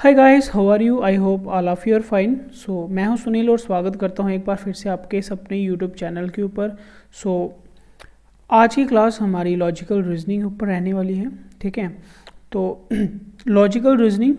Hi guys, how are you? I hope all of you are fine. So मैं हूं सुनील और स्वागत करता हूं एक बार फिर से आपके इस अपने यूट्यूब चैनल के ऊपर। सो आज की क्लास हमारी लॉजिकल रीजनिंग ऊपर रहने वाली है। ठीक है, तो लॉजिकल रीजनिंग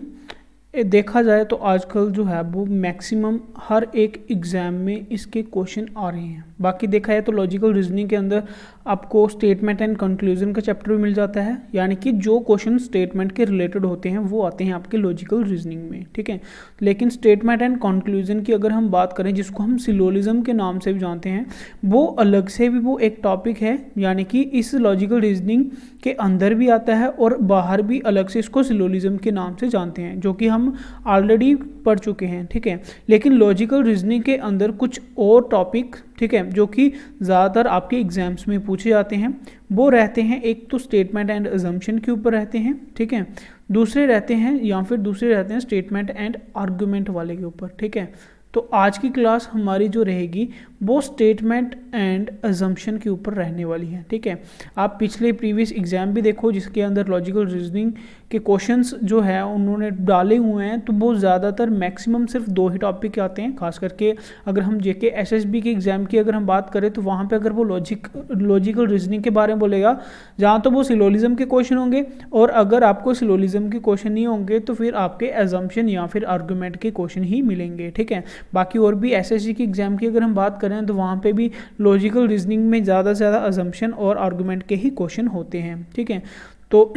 देखा जाए तो आजकल जो है वो मैक्सिमम हर एक एग्ज़ाम में इसके क्वेश्चन आ रहे हैं। बाकी देखा जाए तो लॉजिकल रीजनिंग के अंदर आपको स्टेटमेंट एंड कंक्लूजन का चैप्टर भी मिल जाता है, यानी कि जो क्वेश्चन स्टेटमेंट के रिलेटेड होते हैं वो आते हैं आपके लॉजिकल रीजनिंग में। ठीक है, लेकिन स्टेटमेंट एंड कंक्लूजन की अगर हम बात करें, जिसको हम सिलोजिज्म के नाम से भी जानते हैं, वो अलग से भी वो एक टॉपिक है, यानी कि इस लॉजिकल रीजनिंग के अंदर भी आता है और बाहर भी अलग से इसको सिलोजिज्म के नाम से जानते हैं, जो कि हम ऑलरेडी पढ़ चुके हैं। ठीक है, लेकिन लॉजिकल रीजनिंग के अंदर कुछ और टॉपिक, ठीक है, जो कि ज़्यादातर आपके एग्जाम्स में पूछे जाते हैं, वो रहते हैं एक तो स्टेटमेंट एंड अजम्पशन के ऊपर रहते हैं। ठीक है, दूसरे रहते हैं स्टेटमेंट एंड आर्गुमेंट वाले के ऊपर। ठीक है, तो आज की क्लास हमारी जो रहेगी वो स्टेटमेंट एंड अजम्पशन के ऊपर रहने वाली है। ठीक है, आप पिछले प्रीवियस एग्जाम भी देखो जिसके अंदर लॉजिकल रीजनिंग के क्वेश्चंस जो है उन्होंने डाले हुए हैं, तो वो ज़्यादातर मैक्सिमम सिर्फ 2 ही टॉपिक के आते हैं। खास करके अगर हम जेके एसएसबी के एग्ज़ाम की अगर हम बात करें तो वहाँ पे अगर वो लॉजिकल रीजनिंग के बारे में बोलेगा, जहाँ तो वो सिलोजिज्म के क्वेश्चन होंगे, और अगर आपको सिलोजिज्म के क्वेश्चन नहीं होंगे तो फिर आपके एजम्पशन या फिर आर्गूमेंट के क्वेश्चन ही मिलेंगे। ठीक है, बाकी और भी एसएससी की एग्ज़ाम की अगर हम बात करें तो वहाँ पे भी लॉजिकल रीजनिंग में ज़्यादा से ज़्यादा अजम्पशन और आर्गूमेंट के ही क्वेश्चन होते हैं। ठीक है, तो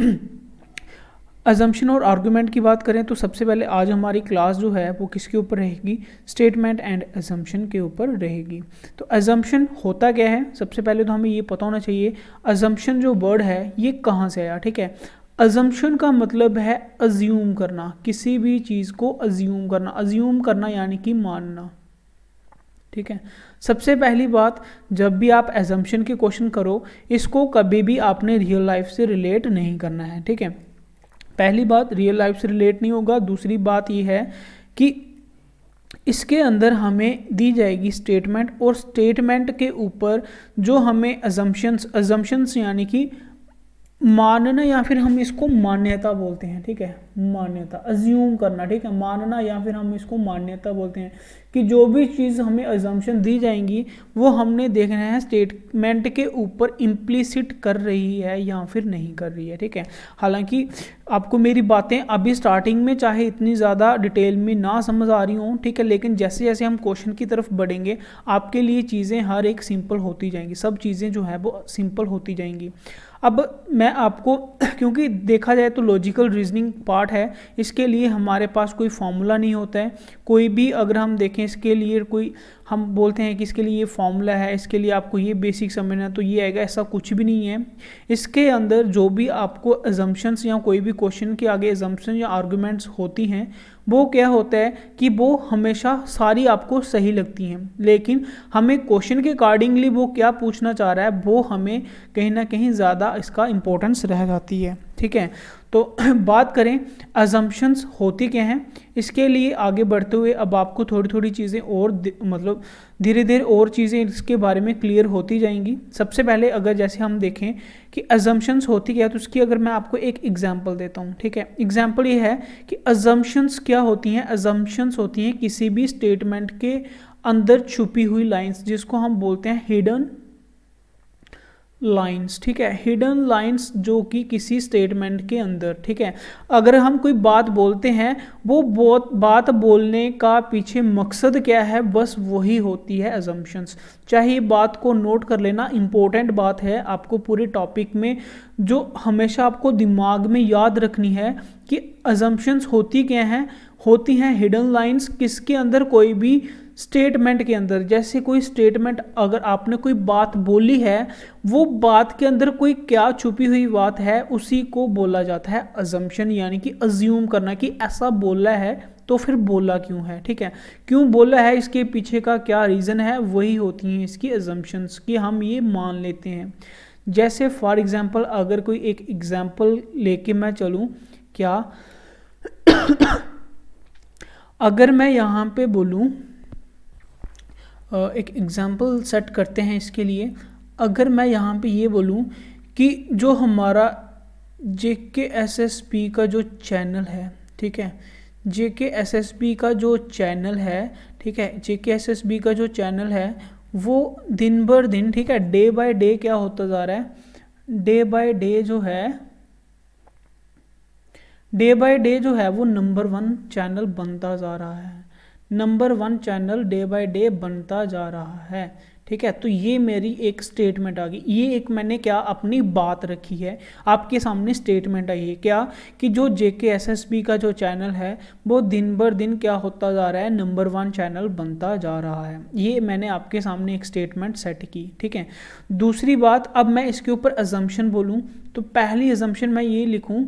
अजम्पशन और आर्गूमेंट की बात करें तो सबसे पहले आज हमारी क्लास जो है वो किसके ऊपर रहेगी? स्टेटमेंट एंड अजम्पशन के ऊपर रहेगी। तो अजम्पशन होता क्या है, सबसे पहले तो हमें ये पता होना चाहिए अजम्पशन जो वर्ड है ये कहाँ से आया। ठीक है, अजम्पशन का मतलब है अज्यूम करना, किसी भी चीज़ को अज्यूम करना यानी कि मानना। ठीक है, सबसे पहली बात, जब भी आप एजम्पशन के क्वेश्चन करो, इसको कभी भी आपने रियल लाइफ से रिलेट नहीं करना है। ठीक है, पहली बात रियल लाइफ से रिलेट नहीं होगा। दूसरी बात ये है कि इसके अंदर हमें दी जाएगी स्टेटमेंट, और स्टेटमेंट के ऊपर जो हमें अजम्पशंस यानी कि मानना, या फिर हम इसको मान्यता बोलते हैं। ठीक है, मान्यता, अज्यूम करना। ठीक है, मानना या फिर हम इसको मान्यता बोलते हैं कि जो भी चीज़ हमें अजम्पशन दी जाएंगी वो हमने देखना है स्टेटमेंट के ऊपर इम्प्लिसिट कर रही है या फिर नहीं कर रही है। ठीक है, हालांकि आपको मेरी बातें अभी स्टार्टिंग में चाहे इतनी ज़्यादा डिटेल में ना समझ आ रही हों, ठीक है, लेकिन जैसे जैसे हम क्वेश्चन की तरफ बढ़ेंगे आपके लिए चीज़ें हर एक सिंपल होती जाएंगी, सब चीज़ें जो है वो सिंपल होती जाएंगी। अब मैं आपको क्योंकि देखा जाए तो लॉजिकल रीजनिंग पार्ट है, इसके लिए हमारे पास कोई फॉर्मूला नहीं होता है। कोई भी अगर हम देखें इसके लिए कोई हम बोलते हैं कि इसके लिए ये फॉर्मूला है, इसके लिए आपको ये बेसिक समझना है तो ये आएगा, ऐसा कुछ भी नहीं है। इसके अंदर जो भी आपको अजम्पशंस या कोई भी क्वेश्चन के आगे अजम्पशन या आर्गूमेंट्स होती हैं, वो क्या होता है कि वो हमेशा सारी आपको सही लगती हैं, लेकिन हमें क्वेश्चन के अकॉर्डिंगली वो क्या पूछना चाह रहा है वो हमें कहीं ना कहीं ज़्यादा इसका इम्पोर्टेंस रह जाती है। ठीक है, तो बात करें अजम्पशंस होती क्या हैं, इसके लिए आगे बढ़ते हुए अब आपको थोड़ी थोड़ी चीज़ें और मतलब धीरे धीरे और चीज़ें इसके बारे में क्लियर होती जाएंगी। सबसे पहले अगर जैसे हम देखें कि अजम्पशंस होती क्या है, तो उसकी अगर मैं आपको एक एग्जांपल देता हूँ। ठीक है, एग्जांपल ये है कि अजम्पशंस क्या होती हैं। अजम्पशंस होती हैं किसी भी स्टेटमेंट के अंदर छुपी हुई लाइन्स, जिसको हम बोलते हैं हिडन लाइंस। ठीक है, हिडन लाइंस जो कि किसी स्टेटमेंट के अंदर, ठीक है, अगर हम कोई बात बोलते हैं वो बात बोलने का पीछे मकसद क्या है, बस वही होती है अजम्पशंस। चाहे बात को नोट कर लेना, इंपॉर्टेंट बात है आपको पूरे टॉपिक में, जो हमेशा आपको दिमाग में याद रखनी है कि अजम्पशंस होती क्या हैं। होती हैं हिडन लाइंस किसके अंदर, कोई भी स्टेटमेंट के अंदर। जैसे कोई स्टेटमेंट अगर आपने कोई बात बोली है, वो बात के अंदर कोई क्या छुपी हुई बात है, उसी को बोला जाता है अजम्पशन, यानी कि अज्यूम करना कि ऐसा बोला है तो फिर बोला क्यों है। ठीक है, क्यों बोला है, इसके पीछे का क्या रीज़न है, वही होती हैं इसकी अजम्पशंस कि हम ये मान लेते हैं। जैसे फॉर एग्जांपल अगर कोई एक एग्जांपल लेके मैं चलूँ, क्या अगर मैं यहाँ पे बोलूँ, एक एग्जांपल सेट करते हैं इसके लिए। अगर मैं यहाँ पे ये बोलूँ कि जो हमारा JKSSP का जो चैनल है, ठीक है, JKSSB का जो चैनल है, ठीक है, JKSSB का जो चैनल है वो दिन भर दिन, ठीक है, डे बाय डे क्या होता जा रहा है, डे बाय डे जो है, डे बाय डे जो है वो नंबर 1 चैनल बनता जा रहा है, number 1 channel day by day बनता जा रहा है, ठीक है। तो ये मेरी एक स्टेटमेंट आ गई, ये एक मैंने क्या अपनी बात रखी है, आपके सामने स्टेटमेंट आई है क्या, कि जो JKSSB का जो चैनल है वो दिन भर दिन क्या होता जा रहा है, नंबर 1 चैनल बनता जा रहा है। ये मैंने आपके सामने एक स्टेटमेंट सेट की, ठीक है। दूसरी बात, अब मैं इसके ऊपर अजम्पशन बोलूँ तो पहली अजम्पशन मैं ये लिखूँ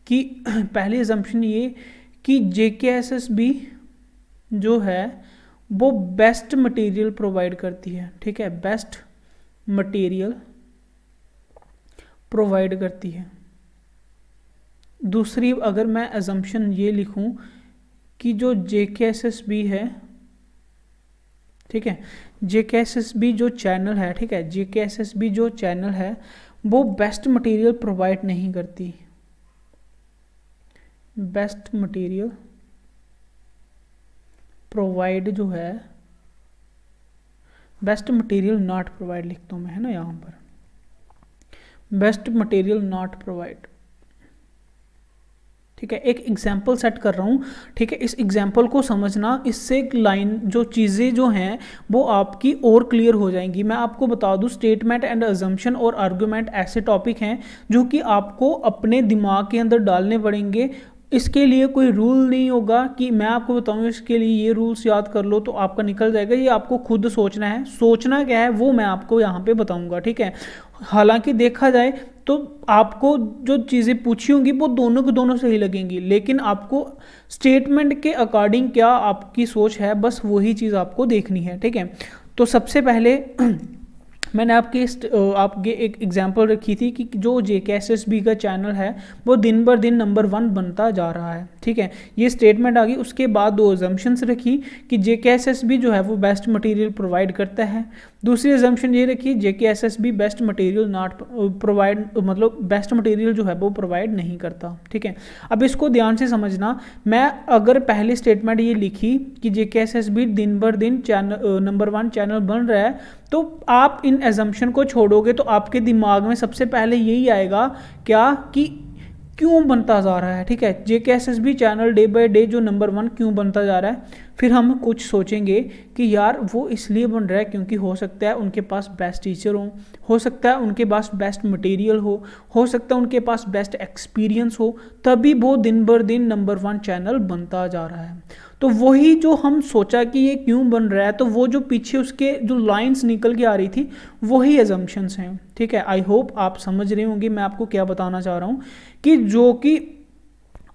कि पहली अजम्पशन ये कि JKSSB जो है वो बेस्ट मटेरियल प्रोवाइड करती है, ठीक है, बेस्ट मटेरियल प्रोवाइड करती है। दूसरी अगर मैं अजम्पशन ये लिखूं कि जो JKSSB है, ठीक है, JKSSB जो चैनल है, ठीक है, JKSSB जो चैनल है वो बेस्ट मटेरियल प्रोवाइड नहीं करती, बेस्ट मटेरियल प्रोवाइड जो है, बेस्ट मटेरियल नॉट प्रोवाइड लिखता हूँ मैं, है ना, यहाँ पर बेस्ट मटेरियल नॉट प्रोवाइड, ठीक है। एक एग्जाम्पल सेट कर रहा हूँ, ठीक है, इस एग्जाम्पल को समझना, इससे लाइन जो चीज़ें जो हैं वो आपकी और क्लियर हो जाएंगी। मैं आपको बता दूँ, स्टेटमेंट एंड अजम्पशन और आर्गुमेंट ऐसे टॉपिक हैं जो कि आपको अपने दिमाग के अंदर डालने पड़ेंगे। इसके लिए कोई रूल नहीं होगा कि मैं आपको बताऊँ इसके लिए ये रूल्स याद कर लो तो आपका निकल जाएगा, ये आपको खुद सोचना है, सोचना क्या है वो मैं आपको यहाँ पे बताऊँगा, ठीक है। हालांकि देखा जाए तो आपको जो चीज़ें पूछी होंगी वो दोनों को दोनों सही लगेंगी, लेकिन आपको स्टेटमेंट के अकॉर्डिंग क्या आपकी सोच है, बस वही चीज़ आपको देखनी है, ठीक है। तो सबसे पहले मैंने आपके एक एग्जांपल रखी थी कि जो JKSSB का चैनल है वो दिन बर दिन नंबर 1 बनता जा रहा है, ठीक है, ये स्टेटमेंट आ गई। उसके बाद 2 अजम्पशंस रखी कि JKSSB जो है वो बेस्ट मटेरियल प्रोवाइड करता है। दूसरी अजम्पशन ये रखी JKSSB best material not provide, मतलब बेस्ट मटेरियल जो है वो प्रोवाइड नहीं करता, ठीक है। अब इसको ध्यान से समझना, मैं अगर पहले स्टेटमेंट ये लिखी कि JKSSB दिन बर दिन चैनल नंबर 1 चैनल बन रहा है, तो आप इन एजम्पशन को छोड़ोगे तो आपके दिमाग में सबसे पहले यही आएगा क्या, कि क्यों बनता जा रहा है, ठीक है, JKSSB channel day by day जो नंबर 1 क्यों बनता जा रहा है। फिर हम कुछ सोचेंगे कि यार वो इसलिए बन रहा है क्योंकि हो सकता है उनके पास बेस्ट टीचर हो सकता है उनके पास बेस्ट मटेरियल हो सकता है उनके पास बेस्ट एक्सपीरियंस हो, तभी वो दिन बर दिन नंबर 1 चैनल बनता जा रहा है। तो वही जो हम सोचा कि ये क्यों बन रहा है, तो वो जो पीछे उसके जो लाइंस निकल के आ रही थी वही एजम्पशंस हैं, ठीक है। आई होप आप समझ रहे होंगे मैं आपको क्या बताना चाह रहा हूँ, कि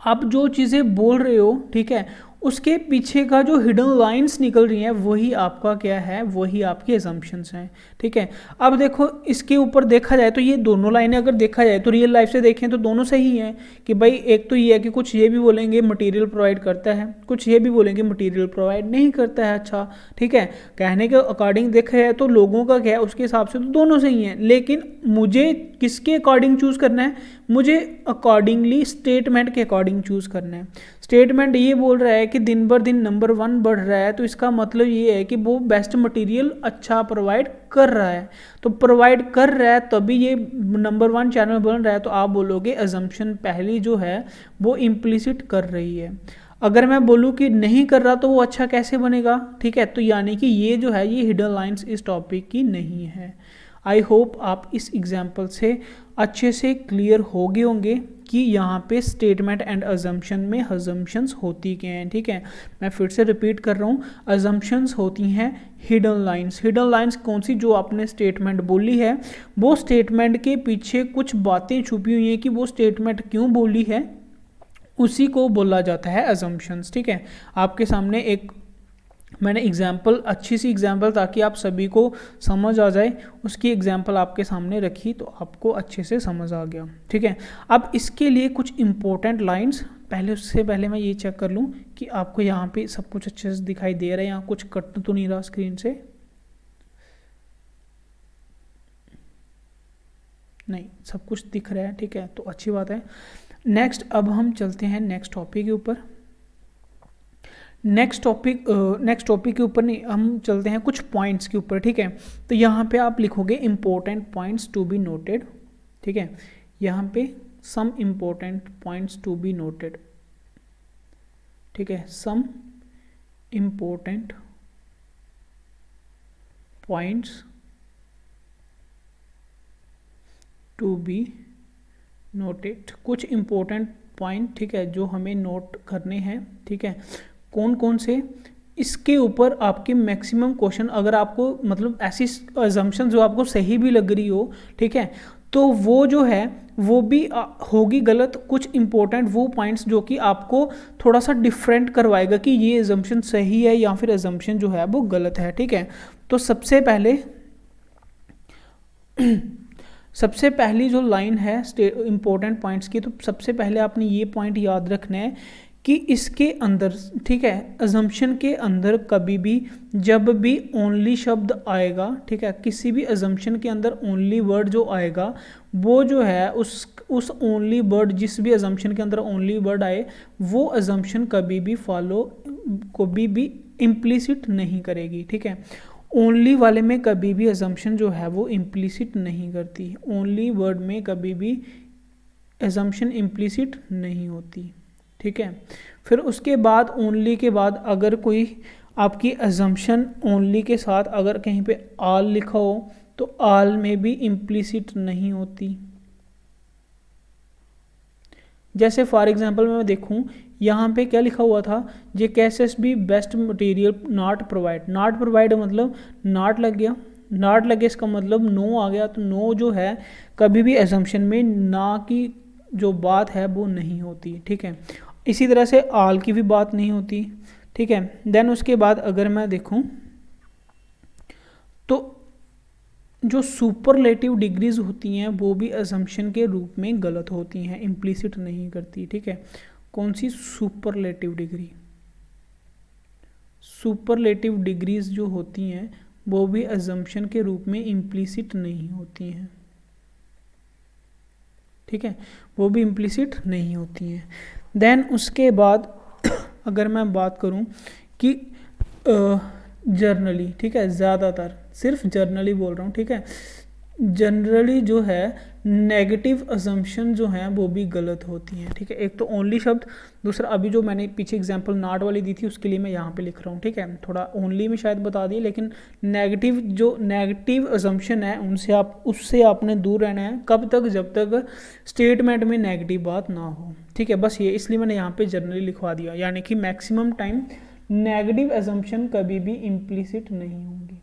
आप जो चीज़ें बोल रहे हो, ठीक है, उसके पीछे का जो हिडन लाइंस निकल रही हैं वही आपका क्या है, वही आपकी एजम्पशंस हैं, ठीक है। अब देखो इसके ऊपर देखा जाए तो ये दोनों लाइनें अगर देखा जाए तो रियल लाइफ से देखें तो दोनों सही हैं कि भाई एक तो ये है कि कुछ ये भी बोलेंगे मटेरियल प्रोवाइड करता है, कुछ ये भी बोलेंगे मटेरियल प्रोवाइड नहीं करता है, अच्छा ठीक है। कहने के अकॉर्डिंग देखा जाए तो लोगों का क्या है उसके हिसाब से तो दोनों सही हैं, लेकिन मुझे किसके अकॉर्डिंग चूज़ करना है, मुझे अकॉर्डिंगली स्टेटमेंट के अकॉर्डिंग चूज़ करना है। स्टेटमेंट ये बोल रहा है कि दिन बर दिन नंबर 1 बढ़ रहा है, तो इसका मतलब ये है कि वो बेस्ट मटेरियल अच्छा प्रोवाइड कर रहा है, तो प्रोवाइड कर रहा है तभी ये नंबर 1 चैनल बन रहा है। तो आप बोलोगे अजम्पशन पहली जो है वो इम्प्लिसिट कर रही है। अगर मैं बोलूँ कि नहीं कर रहा तो वो अच्छा कैसे बनेगा, ठीक है, तो यानी कि ये जो है ये हिडन लाइंस इस टॉपिक की नहीं है। आई होप आप इस एग्जाम्पल से अच्छे से क्लियर हो गए होंगे कि यहाँ पे स्टेटमेंट एंड अजम्पशन में अजम्पशंस होती क्या हैं, ठीक है। मैं फिर से रिपीट कर रहा हूँ, अजम्पशंस होती हैं हिडन लाइंस। हिडन लाइंस कौन सी, जो आपने स्टेटमेंट बोली है वो स्टेटमेंट के पीछे कुछ बातें छुपी हुई हैं कि वो स्टेटमेंट क्यों बोली है, उसी को बोला जाता है अजम्पशंस, ठीक है। आपके सामने एक मैंने एग्जाम्पल, अच्छी सी एग्जाम्पल ताकि आप सभी को समझ आ जाए, उसकी एग्जाम्पल आपके सामने रखी तो आपको अच्छे से समझ आ गया, ठीक है। अब इसके लिए कुछ इंपॉर्टेंट लाइंस, पहले उससे पहले मैं ये चेक कर लूँ कि आपको यहाँ पे सब कुछ अच्छे से दिखाई दे रहा है, यहाँ कुछ कट तो नहीं रहा स्क्रीन से, नहीं सब कुछ दिख रहा है, ठीक है, तो अच्छी बात है। नेक्स्ट अब हम चलते हैं नेक्स्ट टॉपिक के ऊपर। नेक्स्ट टॉपिक के ऊपर नहीं, हम चलते हैं कुछ पॉइंट्स के ऊपर, ठीक है। तो यहाँ पे आप लिखोगे important points to be noted, ठीक है। यहाँ पे some important points to be noted, ठीक है, some important points to be noted, कुछ इम्पोर्टेंट पॉइंट, ठीक है, जो हमें नोट करने हैं, ठीक है। कौन कौन से, इसके ऊपर आपके मैक्सिमम क्वेश्चन, अगर आपको मतलब ऐसी अजम्पशन जो आपको सही भी लग रही हो, ठीक है, तो वो जो है वो भी होगी गलत। कुछ इंपॉर्टेंट वो पॉइंट्स जो कि आपको थोड़ा सा डिफरेंट करवाएगा कि ये अजम्पशन सही है या फिर अजम्पशन जो है वो गलत है, ठीक है। तो सबसे पहली जो लाइन है इंपॉर्टेंट पॉइंट्स की, तो सबसे पहले आपने ये पॉइंट याद रखना है कि इसके अंदर, ठीक है, अजम्पशन के अंदर कभी भी जब भी ओनली शब्द आएगा, ठीक है, किसी भी अजम्पशन के अंदर ओनली वर्ड जो आएगा वो जो है उस ओनली वर्ड, जिस भी अजम्पशन के अंदर ओनली वर्ड आए वो अजम्पशन कभी भी इम्प्लिसिट नहीं करेगी, ठीक है। ओनली वाले में कभी भी अजम्पशन जो है वो इम्प्लिसिट नहीं करती, ओनली वर्ड में कभी भी अजम्पशन इम्प्लिसिट नहीं होती, ठीक है। फिर उसके बाद ओनली के बाद अगर कोई आपकी अजम्पशन ओनली के साथ अगर कहीं पे आल लिखा हो तो आल में भी इम्प्लिसिट नहीं होती। जैसे फॉर एग्जांपल मैं देखूं यहाँ पे क्या लिखा हुआ था, J cases be best material not provide. Not provide मतलब नॉट लग गया, नॉट लगे इसका मतलब नो आ गया। तो नो जो है कभी भी अजम्पशन में ना की जो बात है वो नहीं होती, ठीक है। इसी तरह से आल की भी बात नहीं होती, ठीक है। देन उसके बाद अगर मैं देखूं तो जो सुपरलेटिव डिग्रीज होती हैं वो भी अजम्पशन के रूप में गलत होती हैं, इम्प्लिसिट नहीं करती, ठीक है। कौन सी सुपरलेटिव डिग्री, सुपरलेटिव डिग्रीज जो होती हैं वो भी अजम्पशन के रूप में इम्प्लिसिट नहीं होती हैं, ठीक है, वो भी इम्प्लिसिट नहीं होती हैं। देन उसके बाद अगर मैं बात करूं कि जर्नली, ठीक है, ज़्यादातर, सिर्फ जर्नली बोल रहा हूँ, ठीक है, जनरली जो है नेगेटिव अजम्पशन जो हैं वो भी गलत होती हैं, ठीक है। एक तो ओनली शब्द, दूसरा अभी जो मैंने पीछे एग्जांपल नॉट वाली दी थी उसके लिए मैं यहाँ पे लिख रहा हूँ, ठीक है। थोड़ा ओनली में शायद बता दिए, लेकिन नेगेटिव अजम्पशन है उससे आपने दूर रहना है। कब तक, जब तक स्टेटमेंट में नेगेटिव बात ना हो, ठीक है। बस ये इसलिए मैंने यहाँ पे जनरली लिखवा दिया, यानी कि मैक्सिमम टाइम नेगेटिव अजम्पशन कभी भी इम्प्लिसिट नहीं होंगी,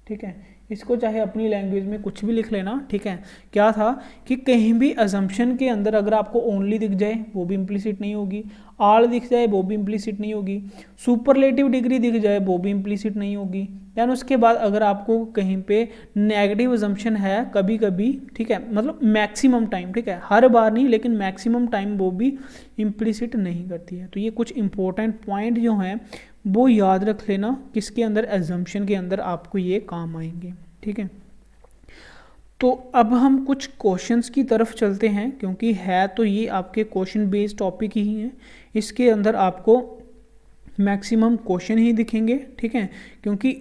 ठीक है। इसको चाहे अपनी लैंग्वेज में कुछ भी लिख लेना, ठीक है। क्या था कि कहीं भी अजम्पशन के अंदर अगर आपको ओनली दिख जाए वो भी इम्प्लिसिट नहीं होगी, आल दिख जाए वो भी इम्प्लिसिट नहीं होगी, सुपरलेटिव डिग्री दिख जाए वो भी इम्प्लिसिट नहीं होगी। दैन उसके बाद अगर आपको कहीं पे नेगेटिव अजम्पशन है कभी कभी, ठीक है, मतलब मैक्सिमम टाइम, ठीक है, हर बार नहीं लेकिन मैक्सिमम टाइम वो भी इम्प्लिसिट नहीं करती है। तो ये कुछ इंपॉर्टेंट पॉइंट जो हैं वो याद रख लेना, किसके अंदर, एजम्पशन के अंदर आपको ये काम आएंगे, ठीक है। तो अब हम कुछ क्वेश्चंस की तरफ चलते हैं, क्योंकि है तो ये आपके क्वेश्चन बेस्ड टॉपिक ही हैं, इसके अंदर आपको मैक्सिमम क्वेश्चन ही दिखेंगे, ठीक है। क्योंकि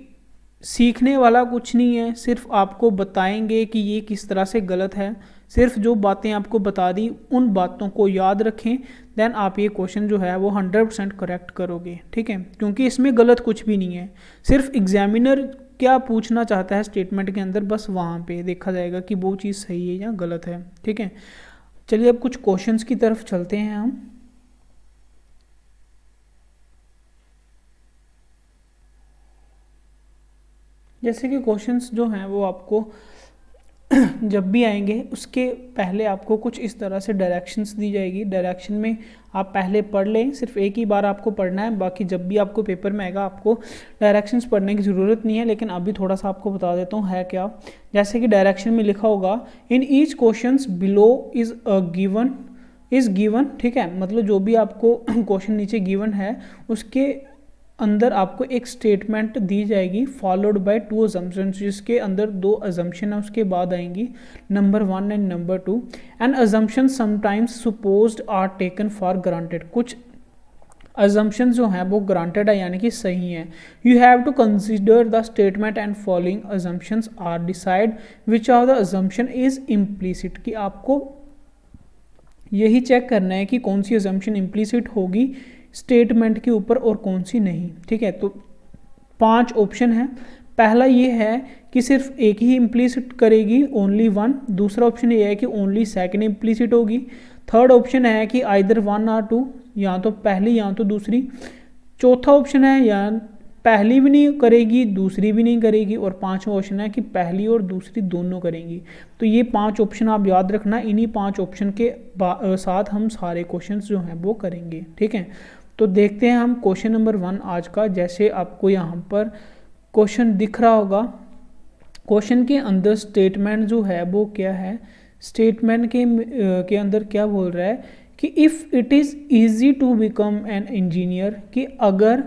सीखने वाला कुछ नहीं है, सिर्फ आपको बताएंगे कि ये किस तरह से गलत है। सिर्फ जो बातें आपको बता दी उन बातों को याद रखें, देन आप ये क्वेश्चन जो है वो 100% करेक्ट करोगे, ठीक है। क्योंकि इसमें गलत कुछ भी नहीं है, सिर्फ एग्जामिनर क्या पूछना चाहता है स्टेटमेंट के अंदर, बस वहाँ पे देखा जाएगा कि वो चीज़ सही है या गलत है, ठीक है। चलिए अब कुछ क्वेश्चंस की तरफ चलते हैं हम। जैसे कि क्वेश्चंस जो हैं वो आपको जब भी आएंगे उसके पहले आपको कुछ इस तरह से डायरेक्शंस दी जाएगी। डायरेक्शन में आप पहले पढ़ लें, सिर्फ एक ही बार आपको पढ़ना है, बाकी जब भी आपको पेपर में आएगा आपको डायरेक्शंस पढ़ने की ज़रूरत नहीं है। लेकिन अभी थोड़ा सा आपको बता देता हूँ है क्या। जैसे कि डायरेक्शन में लिखा होगा in each questions below is given, ठीक है, मतलब जो भी आपको क्वेश्चन नीचे गिवन है उसके अंदर आपको एक स्टेटमेंट दी जाएगी फॉलोड बाय 2 अजम्पशंस, जिसके अंदर 2 अजम्पशन है उसके बाद आएंगी number 1 and number 2। And assumption sometimes supposed are taken for granted, कुछ अजम्पशन जो हैं वो ग्रांटेड है यानी कि सही हैं। You have to consider the statement and following assumptions are decide which of the assumption is implicit, कि आपको यही चेक करना है कि कौन सी अजम्पशन इम्प्लीसिट होगी स्टेटमेंट के ऊपर और कौन सी नहीं। ठीक है, तो 5 ऑप्शन है। पहला ये है कि सिर्फ एक ही इम्प्लीसिट करेगी, ओनली वन। दूसरा ऑप्शन ये है कि ओनली सेकंड इम्प्लीसिट होगी। थर्ड ऑप्शन है कि आइदर 1 और 2, या तो पहली या तो दूसरी। चौथा ऑप्शन है या पहली भी नहीं करेगी दूसरी भी नहीं करेगी, और पांचवा ऑप्शन है कि पहली और दूसरी दोनों करेंगी। तो ये 5 ऑप्शन आप याद रखना, इन्हीं 5 ऑप्शन के साथ हम सारे क्वेश्चंस जो हैं वो करेंगे। ठीक है, तो देखते हैं हम क्वेश्चन नंबर 1 आज का। जैसे आपको यहाँ पर क्वेश्चन दिख रहा होगा, क्वेश्चन के अंदर स्टेटमेंट जो है वो क्या है, स्टेटमेंट के अंदर क्या बोल रहा है कि if it is easy to become an engineer, कि अगर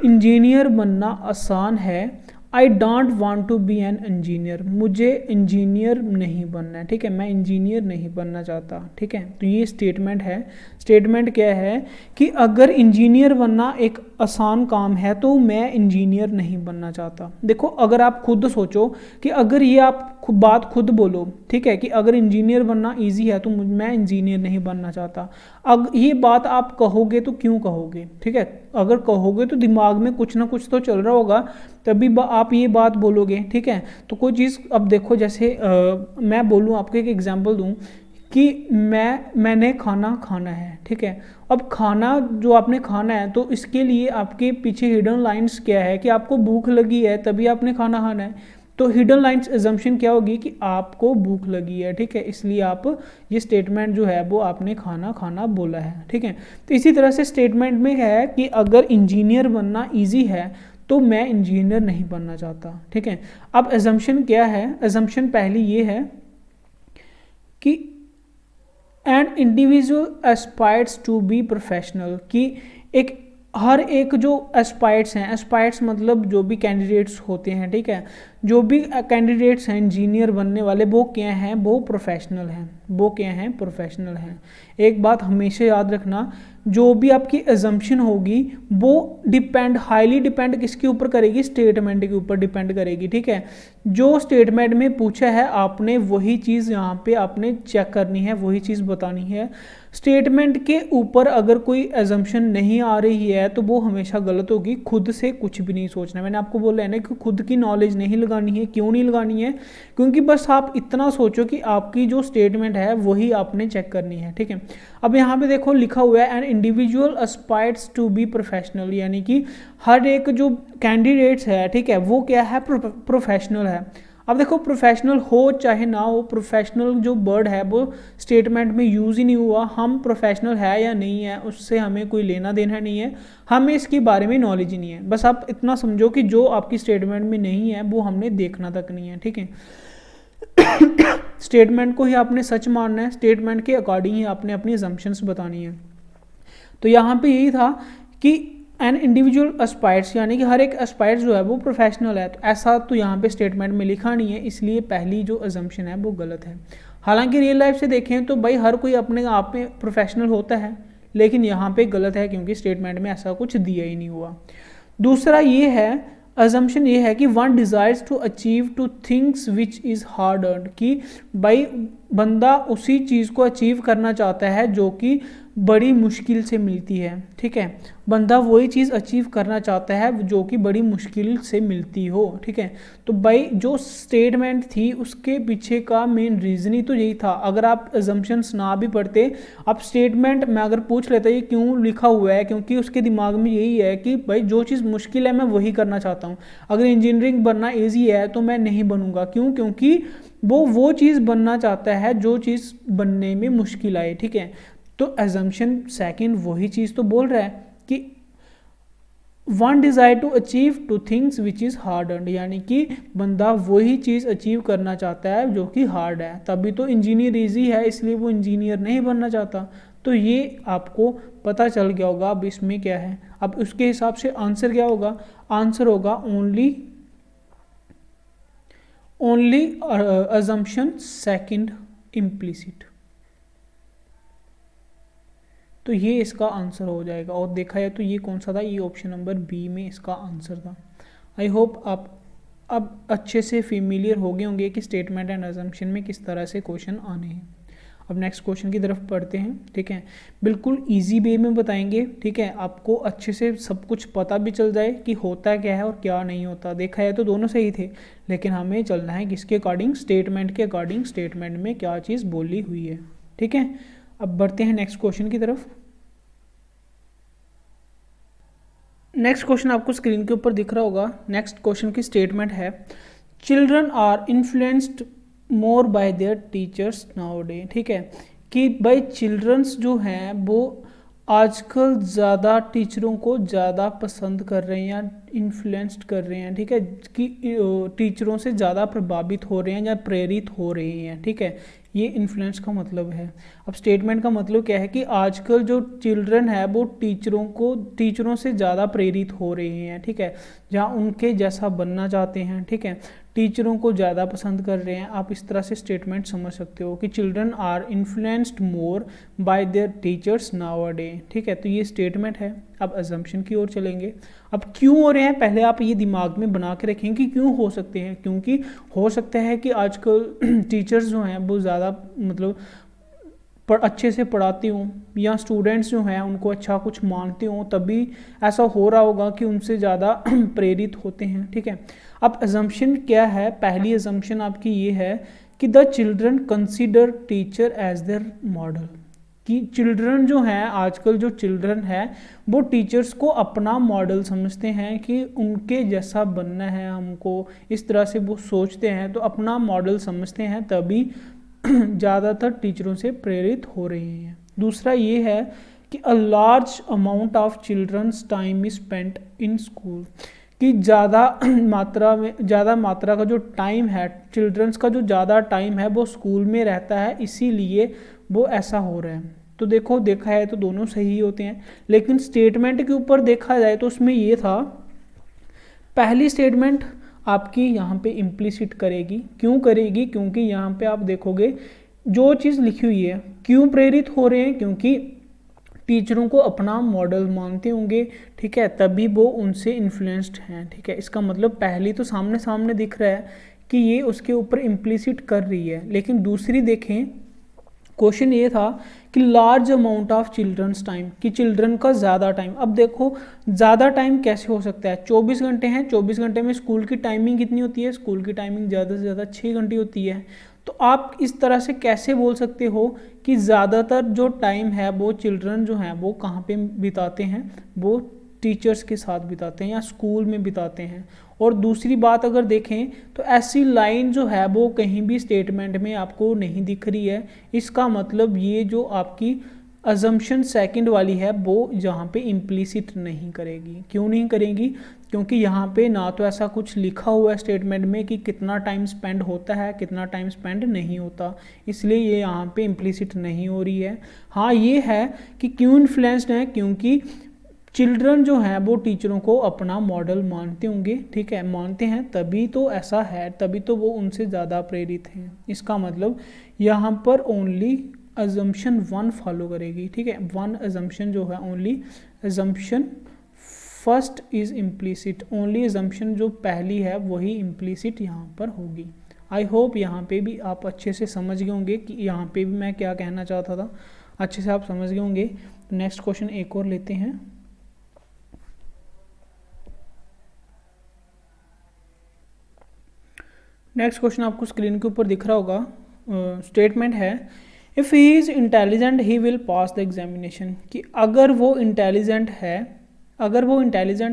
इंजीनियर बनना आसान है, I don't want to be an engineer, मुझे इंजीनियर नहीं बनना है। ठीक है, मैं इंजीनियर नहीं बनना चाहता। ठीक है, तो ये स्टेटमेंट है। स्टेटमेंट क्या है कि अगर इंजीनियर बनना एक आसान काम है तो मैं इंजीनियर नहीं बनना चाहता। देखो, अगर आप खुद सोचो कि अगर ये आप बात खुद बोलो, ठीक है, कि अगर इंजीनियर बनना इजी है तो मैं इंजीनियर नहीं बनना चाहता, अब ये बात आप कहोगे तो क्यों कहोगे? ठीक है, अगर कहोगे तो दिमाग में कुछ ना कुछ तो चल रहा होगा, तभी आप ये बात बोलोगे। ठीक है, तो कोई चीज़, अब देखो जैसे मैं बोलूँ, आपको एक एग्जांपल दूँ कि मैंने खाना खाना है। ठीक है, अब खाना जो आपने खाना है तो इसके लिए आपके पीछे हिडन लाइंस क्या है कि आपको भूख लगी है तभी आपने खाना खाना है। तो हिडन लाइंस एजम्पशन क्या होगी कि आपको भूख लगी है। ठीक है, इसलिए आप ये स्टेटमेंट जो है वो आपने खाना खाना बोला है। ठीक है, तो इसी तरह से स्टेटमेंट में है कि अगर इंजीनियर बनना ईजी है तो मैं इंजीनियर नहीं बनना चाहता। ठीक है, अब एजम्पशन क्या है? एजम्पशन पहली ये है कि and individual aspires to be professional, कि एक हर एक जो एस्पायर्स हैं, एस्पायर्स मतलब जो भी कैंडिडेट्स होते हैं, ठीक है, जो भी कैंडिडेट्स हैं इंजीनियर बनने वाले, वो क्या हैं? वो प्रोफेशनल हैं। वो क्या हैं? प्रोफेशनल हैं। एक बात हमेशा याद रखना, जो भी आपकी एजम्पशन होगी वो हाईली डिपेंड किसके ऊपर करेगी? स्टेटमेंट के ऊपर डिपेंड करेगी। ठीक है, जो स्टेटमेंट में पूछा है आपने वही चीज़ यहाँ पे आपने चेक करनी है, वही चीज़ बतानी है। स्टेटमेंट के ऊपर अगर कोई एजम्पशन नहीं आ रही है तो वो हमेशा गलत होगी। खुद से कुछ भी नहीं सोचना। मैंने आपको बोला है ना कि खुद की नॉलेज नहीं लगानी है। क्यों नहीं लगानी है? क्योंकि बस आप इतना सोचो कि आपकी जो स्टेटमेंट है वही आपने चेक करनी है। ठीक है, अब यहाँ पे देखो लिखा हुआ है an individual aspires to be professional, यानी कि हर एक जो कैंडिडेट्स है, ठीक है, वो क्या है? प्रोफेशनल है। अब देखो, प्रोफेशनल हो चाहे ना हो, प्रोफेशनल जो वर्ड है वो स्टेटमेंट में यूज़ ही नहीं हुआ। हम प्रोफेशनल है या नहीं है उससे हमें कोई लेना देना नहीं है, हमें इसके बारे में नॉलेज ही नहीं है। बस आप इतना समझो कि जो आपकी स्टेटमेंट में नहीं है वो हमने देखना तक नहीं है। ठीक है, स्टेटमेंट को ही आपने सच मानना है, स्टेटमेंट के अकॉर्डिंग ही आपने अपनी असम्पशंस बतानी है। तो यहाँ पे यही था कि एन इंडिविजुअल एस्पायर्स, यानी कि हर एक एस्पायर्स जो है वो प्रोफेशनल है। तो ऐसा तो यहाँ पे स्टेटमेंट में लिखा नहीं है, इसलिए पहली जो अजम्पशन है वो गलत है। हालांकि रियल लाइफ से देखें तो भाई हर कोई अपने आप में प्रोफेशनल होता है, लेकिन यहाँ पे गलत है क्योंकि स्टेटमेंट में ऐसा कुछ दिया ही नहीं हुआ। दूसरा ये है, अजम्पशन ये है कि one desires to achieve two things which is hard earn, कि भाई बंदा उसी चीज़ को अचीव करना चाहता है जो कि बड़ी मुश्किल से मिलती है। ठीक है, बंदा वही चीज़ अचीव करना चाहता है जो कि बड़ी मुश्किल से मिलती हो। ठीक है, तो भाई जो स्टेटमेंट थी उसके पीछे का मेन रीज़न ही तो यही था। अगर आप अजम्पशंस ना भी पढ़ते, आप स्टेटमेंट में अगर पूछ लेते ये क्यों लिखा हुआ है, क्योंकि उसके दिमाग में यही है कि भाई जो चीज़ मुश्किल है मैं वही करना चाहता हूँ। अगर इंजीनियरिंग बनना ईजी है तो मैं नहीं बनूंगा। क्यों? क्योंकि वो चीज़ बनना चाहता है जो चीज़ बनने में मुश्किल आए। ठीक है, तो एजम्पशन सेकंड वही चीज़ तो बोल रहा है कि one desire to achieve two things which is hard earn, यानी कि बंदा वही चीज़ अचीव करना चाहता है जो कि हार्ड है। तभी तो इंजीनियर इजी है, इसलिए वो इंजीनियर नहीं बनना चाहता। तो ये आपको पता चल गया होगा अब इसमें क्या है। अब उसके हिसाब से आंसर क्या होगा? आंसर होगा ओनली अजम्पशन सेकंड इम्प्लीसिट। तो ये इसका आंसर हो जाएगा। और देखा जाए तो ये कौन सा था, ये ऑप्शन नंबर बी में इसका आंसर था। आई होप आप अब अच्छे से फेमिलियर हो गए होंगे कि स्टेटमेंट एंड अजम्पशन में किस तरह से क्वेश्चन आने हैं। अब नेक्स्ट क्वेश्चन की तरफ पढ़ते हैं। ठीक है, बिल्कुल इजी वे में बताएंगे। ठीक है, आपको अच्छे से सब कुछ पता भी चल जाए कि होता क्या है और क्या नहीं होता। देखा है तो दोनों सही थे, लेकिन हमें चलना है किसके अकॉर्डिंग, स्टेटमेंट के अकॉर्डिंग, स्टेटमेंट में क्या चीज़ बोली हुई है। ठीक है, अब बढ़ते हैं नेक्स्ट क्वेश्चन की तरफ। नेक्स्ट क्वेश्चन आपको स्क्रीन के ऊपर दिख रहा होगा। नेक्स्ट क्वेश्चन की स्टेटमेंट है, children are influenced more by their teachers nowadays. ठीक है, कि भाई चिल्ड्रंस जो हैं वो आजकल ज़्यादा टीचरों को ज़्यादा पसंद कर रहे हैं या इन्फ्लुएंस्ड कर रहे हैं। ठीक है, कि टीचरों से ज़्यादा प्रभावित हो रहे हैं या प्रेरित हो रहे हैं। ठीक है, ये इन्फ्लुएंस का मतलब है। अब स्टेटमेंट का मतलब क्या है कि आजकल जो चिल्ड्रन है वो टीचरों से ज़्यादा प्रेरित हो रहे हैं। ठीक है, जहाँ उनके जैसा बनना चाहते हैं। ठीक है, टीचरों को ज़्यादा पसंद कर रहे हैं। आप इस तरह से स्टेटमेंट समझ सकते हो कि children are influenced more by their teachers nowadays. ठीक है, तो ये स्टेटमेंट है। अब अजम्पशन की ओर चलेंगे। अब क्यों हो रहे हैं, पहले आप ये दिमाग में बना के रखें कि क्यों हो सकते हैं। क्योंकि हो सकता है कि आजकल टीचर्स जो हैं वो ज़्यादा मतलब अच्छे से पढ़ाते हों, या स्टूडेंट्स जो हैं उनको अच्छा कुछ मानते हों, तभी ऐसा हो रहा होगा कि उनसे ज़्यादा प्रेरित होते हैं। ठीक है, अब अजम्पशन क्या है, पहली अजम्पशन आपकी ये है कि the children consider teacher as their model. कि चिल्ड्रन जो हैं, आजकल जो चिल्ड्रन है वो टीचर्स को अपना मॉडल समझते हैं कि उनके जैसा बनना है हमको, इस तरह से वो सोचते हैं, तो अपना मॉडल समझते हैं, तभी ज़्यादातर टीचरों से प्रेरित हो रहे हैं। दूसरा ये है कि a large amount of children's time is spent in school. कि ज़्यादा मात्रा का जो टाइम है, चिल्ड्रंस का जो ज़्यादा टाइम है वो स्कूल में रहता है, इसीलिए वो ऐसा हो रहा है। तो देखा है तो दोनों सही होते हैं, लेकिन स्टेटमेंट के ऊपर देखा जाए तो उसमें ये था, पहली स्टेटमेंट आपकी यहाँ पे इम्प्लिसिट करेगी। क्यों करेगी, क्योंकि यहाँ पे आप देखोगे जो चीज़ लिखी हुई है, क्यों प्रेरित हो रहे हैं, क्योंकि टीचरों को अपना मॉडल मानते होंगे। ठीक है, तभी वो उनसे इन्फ्लुएंस्ड हैं। ठीक है, इसका मतलब पहली तो सामने सामने दिख रहा है कि ये उसके ऊपर इम्प्लिसिट कर रही है, लेकिन दूसरी देखें, क्वेश्चन ये था कि large amount of children's time, कि चिल्ड्रन का ज़्यादा टाइम। अब देखो ज़्यादा टाइम कैसे हो सकता है, 24 घंटे हैं, 24 घंटे में स्कूल की टाइमिंग कितनी होती है, स्कूल की टाइमिंग ज़्यादा से ज़्यादा 6 घंटे होती है। तो आप इस तरह से कैसे बोल सकते हो कि ज़्यादातर जो टाइम है वो चिल्ड्रन जो हैं वो कहाँ पे बिताते हैं, वो टीचर्स के साथ बिताते हैं या स्कूल में बिताते हैं। और दूसरी बात अगर देखें तो ऐसी लाइन जो है वो कहीं भी स्टेटमेंट में आपको नहीं दिख रही है। इसका मतलब ये जो आपकी अजम्पशन सेकंड वाली है वो यहाँ पे इम्प्लिसिट नहीं करेगी। क्यों नहीं करेगी, क्योंकि यहाँ पे ना तो ऐसा कुछ लिखा हुआ है स्टेटमेंट में कि कितना टाइम स्पेंड होता है, कितना टाइम स्पेंड नहीं होता, इसलिए ये यहाँ पे इम्प्लिसिट नहीं हो रही है। हाँ, ये है कि क्यों इन्फ्लुएंस्ड है, क्योंकि चिल्ड्रन जो हैं वो टीचरों को अपना मॉडल मानते होंगे। ठीक है, मानते हैं, तभी तो ऐसा है, तभी तो वो उनसे ज़्यादा प्रेरित हैं। इसका मतलब यहाँ पर ओनली अजम्पशन 1 फॉलो करेगी। ठीक है, 1 अजम्पशन जो है, only assumption first is implicit, only assumption जो पहली है वही इम्प्लिसिट यहाँ पर होगी। आई होप यहाँ पे भी आप अच्छे से समझ गए होंगे कि यहाँ पे भी मैं क्या कहना चाहता था, अच्छे से आप समझ गए होंगे। नेक्स्ट क्वेश्चन एक और लेते हैं। नेक्स्ट क्वेश्चन आपको स्क्रीन के ऊपर दिख रहा होगा। स्टेटमेंट है, if he is intelligent he will pass the examination. कि अगर वो इंटेलिजेंट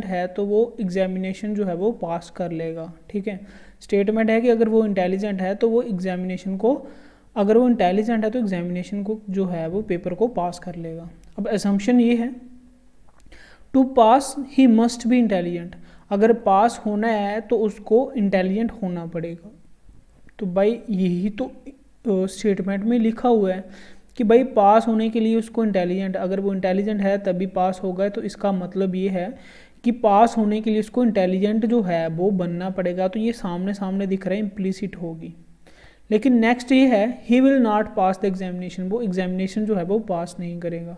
है तो वो एग्जामिनेशन जो है वो पास कर लेगा। ठीक है, स्टेटमेंट है कि अगर वो इंटेलिजेंट है तो वो एग्जामिनेशन को, अगर वो इंटेलिजेंट है तो एग्जामिनेशन को जो है वो पेपर को पास कर लेगा। अब असम्पशन ये है, to pass he must be intelligent. अगर पास होना है तो उसको इंटेलिजेंट होना पड़ेगा। तो भाई यही तो स्टेटमेंट में लिखा हुआ है कि भाई पास होने के लिए उसको इंटेलिजेंट, अगर वो इंटेलिजेंट है तभी पास होगा। तो इसका मतलब ये है कि पास होने के लिए उसको इंटेलिजेंट जो है वो बनना पड़ेगा। तो ये सामने सामने दिख रहा है, इम्प्लिसिट होगी। लेकिन नेक्स्ट ये है, he will not pass the examination, वो एग्जामिनेशन जो है वो पास नहीं करेगा।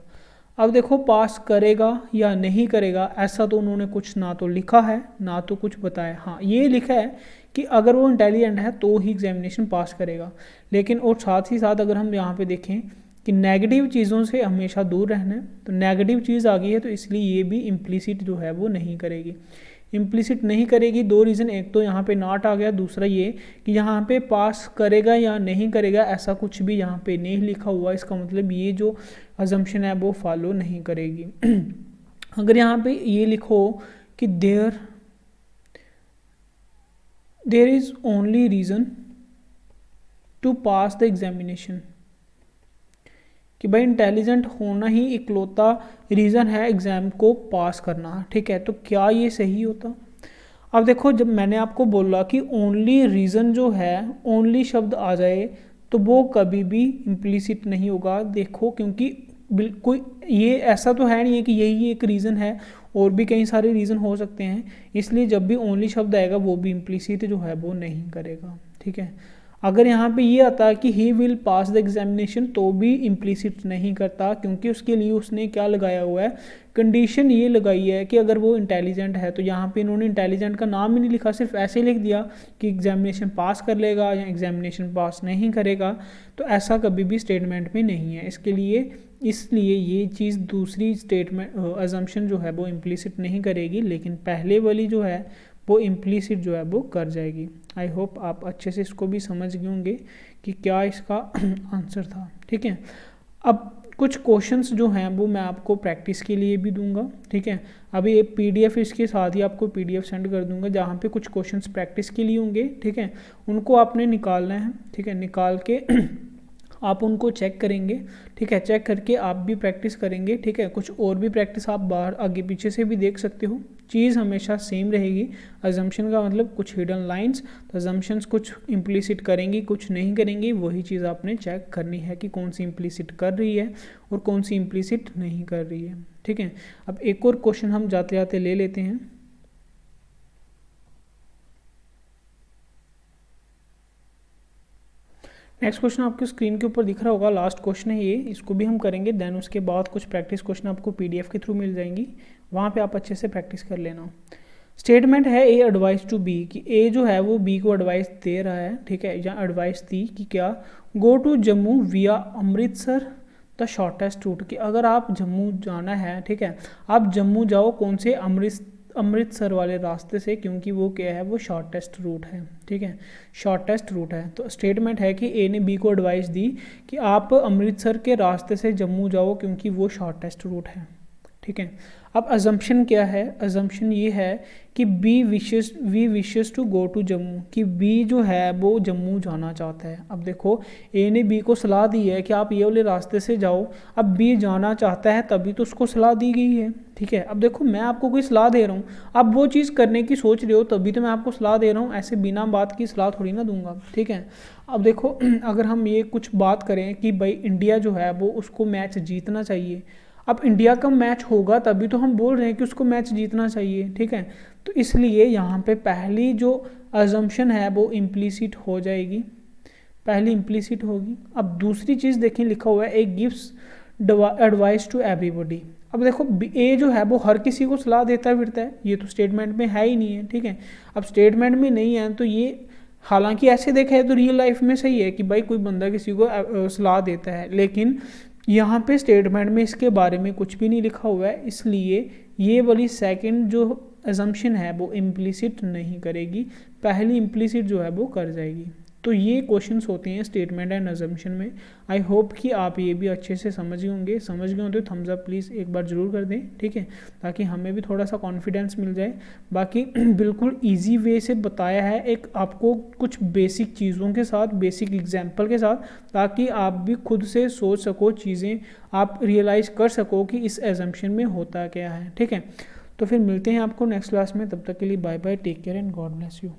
अब देखो पास करेगा या नहीं करेगा ऐसा तो उन्होंने कुछ ना तो लिखा है ना तो कुछ बताया। हाँ ये लिखा है कि अगर वो इंटेलिजेंट है तो ही एग्जामिनेशन पास करेगा, लेकिन और साथ ही साथ अगर हम यहाँ पे देखें कि नेगेटिव चीज़ों से हमेशा दूर रहना है, तो नेगेटिव चीज़ आ गई है तो इसलिए ये भी इम्प्लिसिट जो है वो नहीं करेगी। इम्प्लिसिट नहीं करेगी, दो रीज़न, एक तो यहाँ पे नॉट आ गया, दूसरा ये कि यहाँ पे पास करेगा या नहीं करेगा ऐसा कुछ भी यहाँ पे नहीं लिखा हुआ, इसका मतलब ये जो अजम्पशन है वो फॉलो नहीं करेगी। अगर यहाँ पे ये लिखो कि there is only reason to pass the examination, कि भाई इंटेलिजेंट होना ही इकलौता रीज़न है एग्ज़ाम को पास करना, ठीक है, तो क्या ये सही होता? अब देखो जब मैंने आपको बोला कि ओनली रीज़न जो है, ओनली शब्द आ जाए तो वो कभी भी इम्प्लिसिट नहीं होगा। देखो क्योंकि बिल्कुल ये ऐसा तो है नहीं है कि यही एक रीज़न है, और भी कई सारे रीज़न हो सकते हैं, इसलिए जब भी ओनली शब्द आएगा वो भी इम्प्लिसिट जो है वो नहीं करेगा, ठीक है। अगर यहाँ पे ये आता है कि he will pass the examination तो भी इम्प्लिसिट नहीं करता, क्योंकि उसके लिए उसने क्या लगाया हुआ है, कंडीशन ये लगाई है कि अगर वो इंटेलिजेंट है। तो यहाँ पे इन्होंने इंटेलिजेंट का नाम ही नहीं लिखा, सिर्फ ऐसे लिख दिया कि एग्जामिनेशन पास कर लेगा या एग्जामिनेशन पास नहीं करेगा, तो ऐसा कभी भी स्टेटमेंट में नहीं है। इसलिए ये चीज़ दूसरी स्टेटमेंट अजम्पशन जो है वो इम्प्लिसिट नहीं करेगी, लेकिन पहले वाली जो है वो इम्प्लिसिट जो है वो कर जाएगी। आई होप आप अच्छे से इसको भी समझ गए होंगे कि क्या इसका आंसर था, ठीक है। अब कुछ क्वेश्चंस जो हैं वो मैं आपको प्रैक्टिस के लिए भी दूंगा, ठीक है। अभी एक पीडीएफ इसके साथ ही आपको पीडीएफ सेंड कर दूंगा जहाँ पे कुछ क्वेश्चंस प्रैक्टिस के लिए होंगे, ठीक है। उनको आपने निकालना है, ठीक है, निकाल के आप उनको चेक करेंगे, ठीक है, चेक करके आप भी प्रैक्टिस करेंगे, ठीक है। कुछ और भी प्रैक्टिस आप बाहर आगे पीछे से भी देख सकते हो, चीज़ हमेशा सेम रहेगी। अजम्पशन का मतलब कुछ हिडन लाइंस, तो अजम्पशंस कुछ इम्प्लिसिट करेंगी कुछ नहीं करेंगी, वही चीज़ आपने चेक करनी है कि कौन सी इम्प्लिसिट कर रही है और कौन सी इम्प्लिसिट नहीं कर रही है, ठीक है। अब एक और क्वेश्चन हम जाते जाते ले लेते हैं। नेक्स्ट क्वेश्चन आपके स्क्रीन के ऊपर दिख रहा होगा, लास्ट क्वेश्चन है ये, इसको भी हम करेंगे, देन उसके बाद कुछ प्रैक्टिस क्वेश्चन आपको पीडीएफ के थ्रू मिल जाएंगी, वहाँ पे आप अच्छे से प्रैक्टिस कर लेना। स्टेटमेंट है ए एडवाइस टू बी, कि ए जो है वो बी को एडवाइस दे रहा है, ठीक है, या एडवाइस दी कि क्या, गो टू जम्मू विया अमृतसर द शॉर्टेस्ट रूट, कि अगर आप जम्मू जाना है, ठीक है, आप जम्मू जाओ कौन से, अमृतसर वाले रास्ते से, क्योंकि वो क्या है, वो शॉर्टेस्ट रूट है, ठीक है, शॉर्टेस्ट रूट है। तो स्टेटमेंट है कि ए ने बी को एडवाइस दी कि आप अमृतसर के रास्ते से जम्मू जाओ क्योंकि वो शॉर्टेस्ट रूट है, ठीक है। अब अजम्पशन क्या है, अजम्पशन ये है कि we wishes to go to Jammu, कि बी जो है वो जम्मू जाना चाहता है। अब देखो ए ने बी को सलाह दी है कि आप ये वाले रास्ते से जाओ, अब बी जाना चाहता है तभी तो उसको सलाह दी गई है, ठीक है। अब देखो मैं आपको कोई सलाह दे रहा हूँ, आप वो चीज़ करने की सोच रहे हो तभी तो मैं आपको सलाह दे रहा हूँ, ऐसे बिना बात की सलाह थोड़ी ना दूंगा, ठीक है। अब देखो अगर हम ये कुछ बात करें कि भाई इंडिया जो है वो उसको मैच जीतना चाहिए, अब इंडिया का मैच होगा तभी तो हम बोल रहे हैं कि उसको मैच जीतना चाहिए, ठीक है। तो इसलिए यहाँ पे पहली जो अजम्पशन है वो इम्प्लिसिट हो जाएगी, पहली इम्प्लिसिट होगी। अब दूसरी चीज़ देखें, लिखा हुआ है A gives advice to everybody. अब देखो ए जो है वो हर किसी को सलाह देता फिरता है, ये तो स्टेटमेंट में है ही नहीं है, ठीक है। अब स्टेटमेंट में नहीं है तो ये, हालांकि ऐसे देखा है तो रियल लाइफ में सही है कि भाई कोई बंदा किसी को सलाह देता है, लेकिन यहाँ पे स्टेटमेंट में इसके बारे में कुछ भी नहीं लिखा हुआ है, इसलिए ये वाली सेकंड जो अजम्पशन है वो इम्प्लिसिट नहीं करेगी, पहली इम्प्लिसिट जो है वो कर जाएगी। तो ये क्वेश्चंस होते हैं स्टेटमेंट एंड अजम्पशन में। आई होप कि आप ये भी अच्छे से समझ गए होंगे, समझ गए होंगे तो थम्स अप प्लीज़ एक बार ज़रूर कर दें, ठीक है, ताकि हमें भी थोड़ा सा कॉन्फिडेंस मिल जाए। बाकी बिल्कुल ईजी वे से बताया है, एक आपको कुछ बेसिक चीज़ों के साथ, बेसिक एग्जाम्पल के साथ, ताकि आप भी खुद से सोच सको, चीज़ें आप रियलाइज़ कर सको कि इस एजम्पशन में होता क्या है, ठीक है। तो फिर मिलते हैं आपको नेक्स्ट क्लास में, तब तक के लिए bye bye, take care and God bless you.